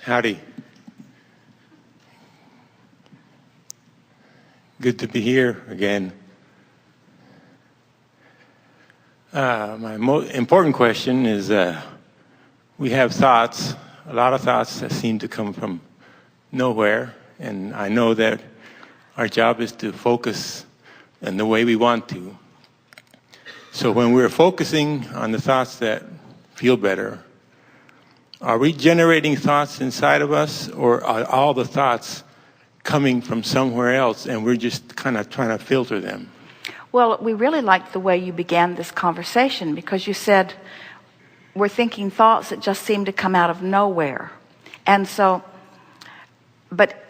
Howdy. Good to be here again. My most important question is, we have thoughts, a lot of thoughts that seem to come from nowhere, and I know that our job is to focus in the way we want to. So when we're focusing on the thoughts that feel better, are we generating thoughts inside of us, or are all the thoughts coming from somewhere else and we're just kind of trying to filter them? Well, we really liked the way you began this conversation, because you said we're thinking thoughts that just seem to come out of nowhere. And so, but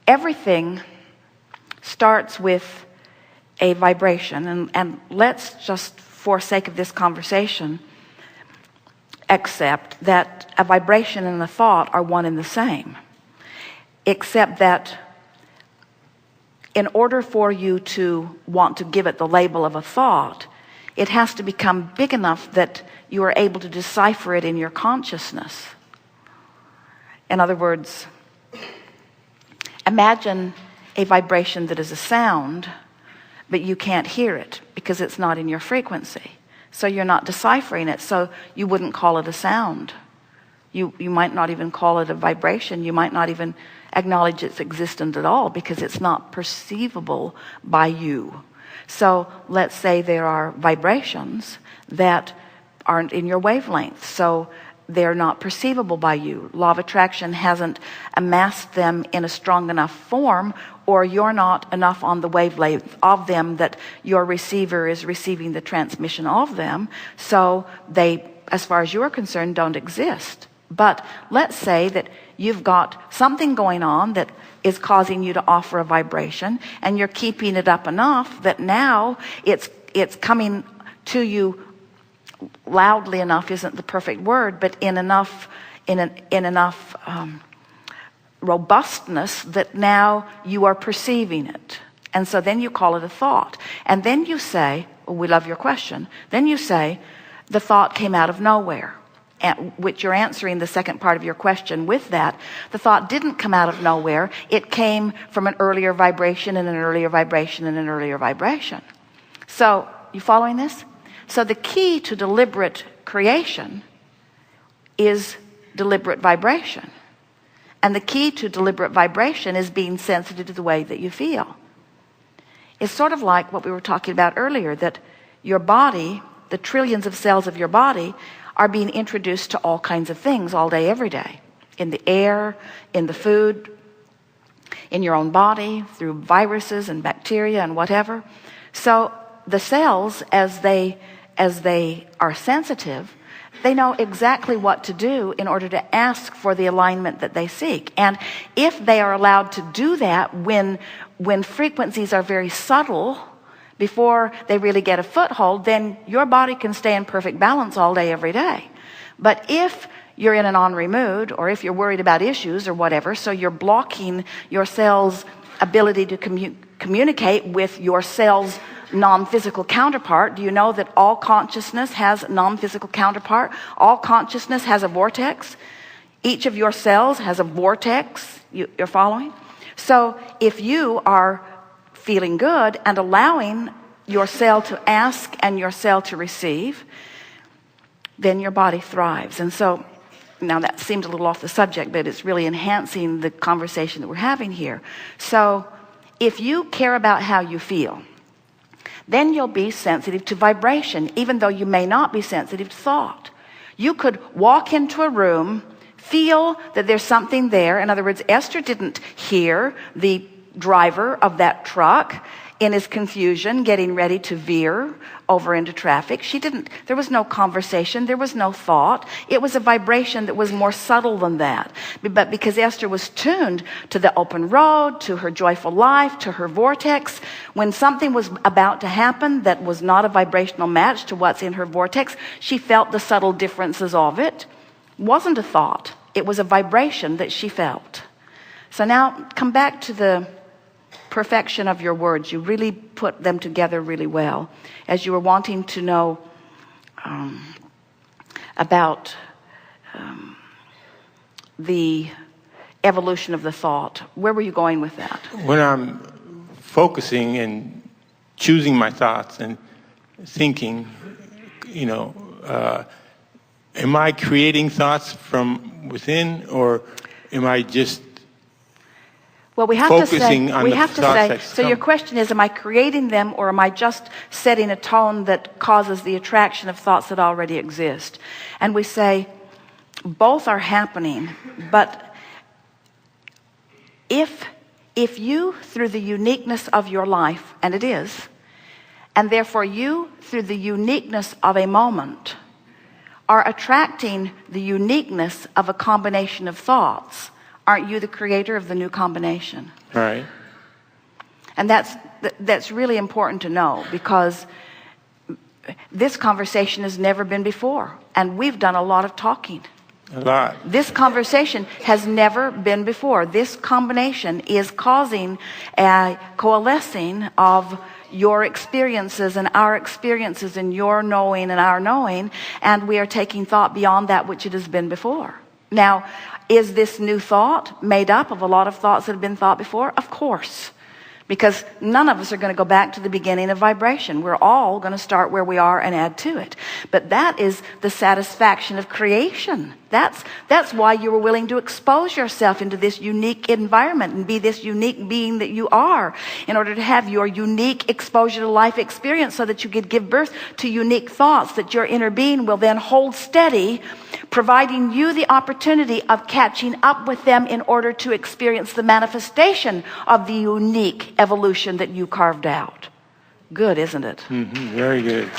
everything starts with a vibration, and let's just, for sake of this conversation, accept that a vibration and a thought are one and the same, except that in order for you to want to give it the label of a thought, it has to become big enough that you are able to decipher it in your consciousness. In other words, imagine a vibration that is a sound, but you can't hear it because it's not in your frequency. So you're not deciphering it, so you wouldn't call it a sound. You might not even call it a vibration. You might not even acknowledge its existence at all, because it's not perceivable by you. So let's say there are vibrations that aren't in your wavelength, so they're not perceivable by you. Law of attraction hasn't amassed them in a strong enough form, or you're not enough on the wavelength of them that your receiver is receiving the transmission of them, so they, as far as you're concerned, don't exist. But let's say that you've got something going on that is causing you to offer a vibration, and you're keeping it up enough that now it's coming to you loudly enough, isn't the perfect word, but in enough robustness that now you are perceiving it. And so then you call it a thought, and then you say, well, we love your question, then you say the thought came out of nowhere, which you're answering the second part of your question with that. The thought didn't come out of nowhere. It came from an earlier vibration and an earlier vibration and an earlier vibration. So you following this? So the key to deliberate creation is deliberate vibration. And the key to deliberate vibration is being sensitive to the way that you feel. It's sort of like what we were talking about earlier, that your body, the trillions of cells of your body, are being introduced to all kinds of things all day, every day. In the air, in the food, in your own body, through viruses and bacteria and whatever. So the cells, as they are sensitive, they know exactly what to do in order to ask for the alignment that they seek. And if they are allowed to do that when frequencies are very subtle, before they really get a foothold, then your body can stay in perfect balance all day, every day. But if you're in an ornery mood, or if you're worried about issues or whatever, so you're blocking your cell's ability to communicate with your cell's non-physical counterpart. Do you know that all consciousness has a non-physical counterpart? All consciousness has a vortex. Each of your cells has a vortex. You're following? So if you are feeling good and allowing your cell to ask and your cell to receive, then your body thrives. And so now that seems a little off the subject, but it's really enhancing the conversation that we're having here. So if you care about how you feel, then you'll be sensitive to vibration, even though you may not be sensitive to thought. You could walk into a room, feel that there's something there. In other words, Esther didn't hear the driver of that truck in his confusion getting ready to veer over into traffic. There was no conversation, there was no thought. It was a vibration that was more subtle than that. But because Esther was tuned to the open road, to her joyful life, to her vortex, when something was about to happen that was not a vibrational match to what's in her vortex, she felt the subtle differences of it. It wasn't a thought, it was a vibration that she felt. So now come back to the perfection of your words. You really put them together really well, as you were wanting to know about the evolution of the thought? Where were you going with that? When I'm focusing and choosing my thoughts and thinking, am I creating thoughts from within, or am I just well, we have focusing to say, on we the have to thoughts say, that so your come? question is, am I creating them, or am I just setting a tone that causes the attraction of thoughts that already exist? And we say, both are happening, but if you, through the uniqueness of your life, and it is, and therefore you, through the uniqueness of a moment, are attracting the uniqueness of a combination of thoughts, aren't you the creator of the new combination? Right. And that's really important to know, because this conversation has never been before, and we've done a lot of talking. A lot. This conversation has never been before. This combination is causing a coalescing of your experiences and our experiences, and your knowing and our knowing, and we are taking thought beyond that which it has been before. Now, is this new thought made up of a lot of thoughts that have been thought before? Of course. Because none of us are going to go back to the beginning of vibration. We're all going to start where we are and add to it. But that is the satisfaction of creation. That's why you were willing to expose yourself into this unique environment and be this unique being that you are, in order to have your unique exposure to life experience, so that you could give birth to unique thoughts that your inner being will then hold steady, providing you the opportunity of catching up with them in order to experience the manifestation of the unique evolution that you carved out. Good, isn't it? Very good.